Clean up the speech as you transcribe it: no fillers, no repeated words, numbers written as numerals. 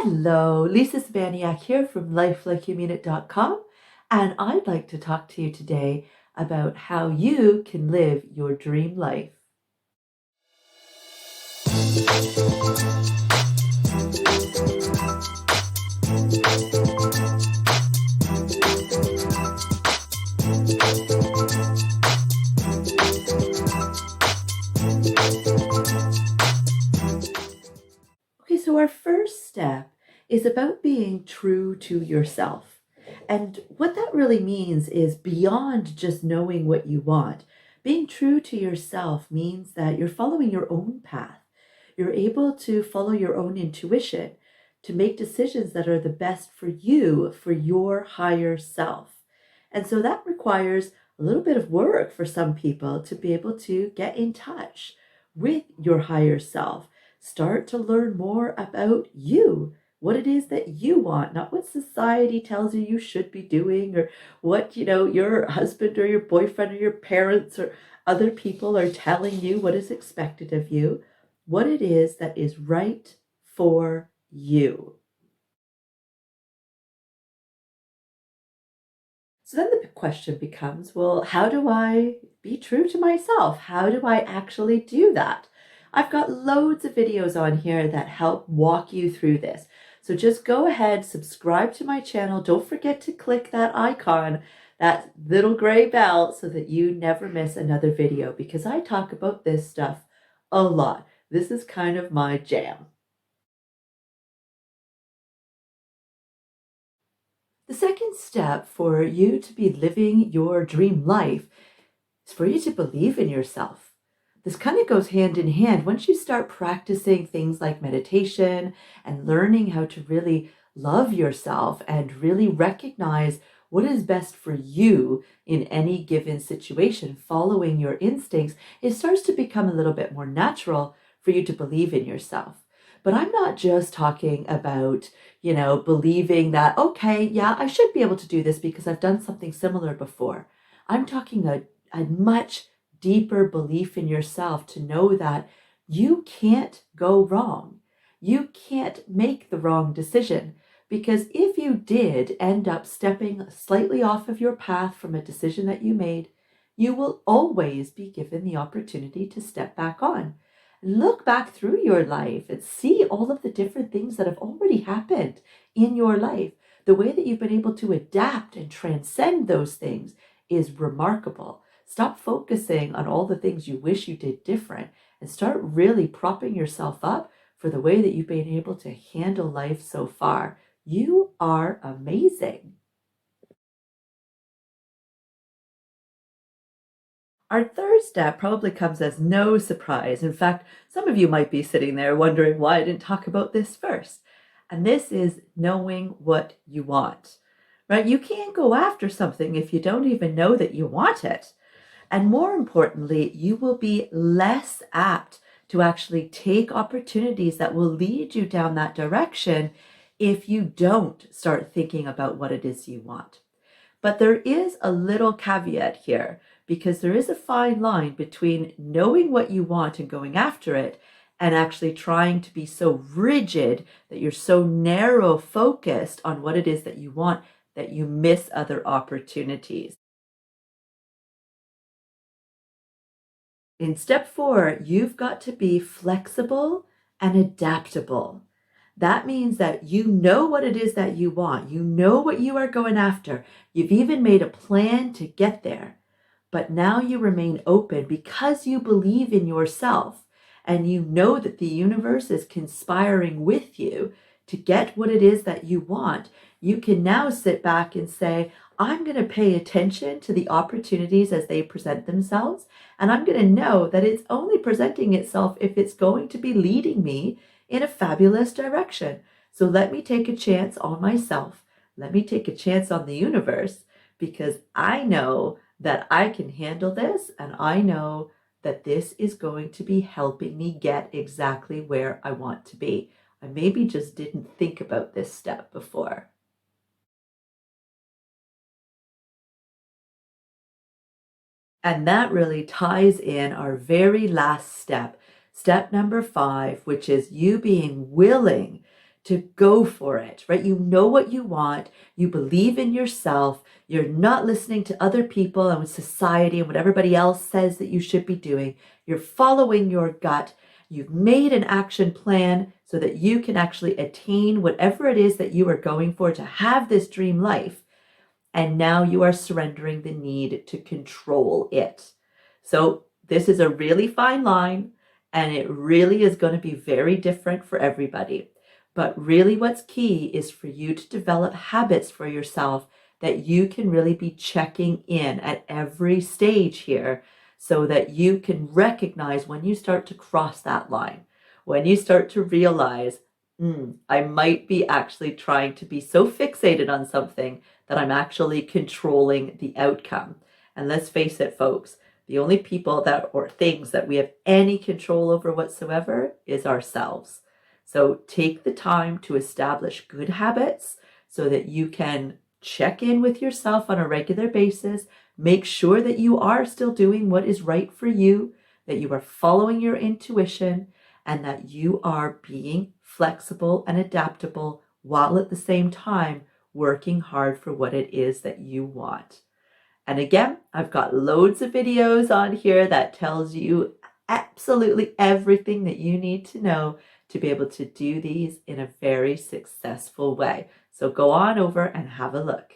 Hello, Lisa Cybaniak here from lifelikeyoumeanit.com, and I'd like to talk to you today about how you can live your dream life. Okay, so our first step is about being true to yourself. And what that really means is beyond just knowing what you want. Being true to yourself means that you're following your own path. You're able to follow your own intuition, to make decisions that are the best for you, for your higher self. And so that requires a little bit of work for some people to be able to get in touch with your higher self. Start to learn more about you, what it is that you want, not what society tells you should be doing, or what, your husband or your boyfriend or your parents or other people are telling you what is expected of you, what it is that is right for you. So then the question becomes, well, how do I be true to myself? How do I actually do that? I've got loads of videos on here that help walk you through this. So just go ahead, subscribe to my channel. Don't forget to click that icon, that little gray bell, so that you never miss another video, because I talk about this stuff a lot. This is kind of my jam. The second step for you to be living your dream life is for you to believe in yourself. This kind of goes hand in hand. Once you start practicing things like meditation and learning how to really love yourself and really recognize what is best for you in any given situation, following your instincts, it starts to become a little bit more natural for you to believe in yourself. But I'm not just talking about, believing that, okay, yeah, I should be able to do this because I've done something similar before. I'm talking a much deeper belief in yourself to know that you can't go wrong. You can't make the wrong decision, because if you did end up stepping slightly off of your path from a decision that you made, you will always be given the opportunity to step back on. Look back through your life and see all of the different things that have already happened in your life. The way that you've been able to adapt and transcend those things is remarkable. Stop focusing on all the things you wish you did different and start really propping yourself up for the way that you've been able to handle life so far. You are amazing. Our third step probably comes as no surprise. In fact, some of you might be sitting there wondering why I didn't talk about this first. And this is knowing what you want, right? You can't go after something if you don't even know that you want it. And more importantly, you will be less apt to actually take opportunities that will lead you down that direction if you don't start thinking about what it is you want. But there is a little caveat here, because there is a fine line between knowing what you want and going after it and actually trying to be so rigid that you're so narrow focused on what it is that you want that you miss other opportunities. In step 4, you've got to be flexible and adaptable. That means that you know what it is that you want. You know what you are going after. You've even made a plan to get there. But now you remain open because you believe in yourself and you know that the universe is conspiring with you to get what it is that you want. You can now sit back and say, I'm going to pay attention to the opportunities as they present themselves. And I'm going to know that it's only presenting itself if it's going to be leading me in a fabulous direction. So let me take a chance on myself. Let me take a chance on the universe, because I know that I can handle this, and I know that this is going to be helping me get exactly where I want to be. I maybe just didn't think about this step before. And that really ties in our very last step, step number 5, which is you being willing to go for it, right? You know what you want. You believe in yourself. You're not listening to other people and society and what everybody else says that you should be doing. You're following your gut. You've made an action plan so that you can actually attain whatever it is that you are going for to have this dream life. And now you are surrendering the need to control it. So this is a really fine line, and it really is going to be very different for everybody. But really what's key is for you to develop habits for yourself that you can really be checking in at every stage here so that you can recognize when you start to cross that line, when you start to realize, I might be actually trying to be so fixated on something that I'm actually controlling the outcome. And let's face it, folks, the only people that or things that we have any control over whatsoever is ourselves. So take the time to establish good habits so that you can check in with yourself on a regular basis. Make sure that you are still doing what is right for you, that you are following your intuition, and that you are being flexible and adaptable while at the same time working hard for what it is that you want. And again, I've got loads of videos on here that tells you absolutely everything that you need to know to be able to do these in a very successful way. So go on over and have a look.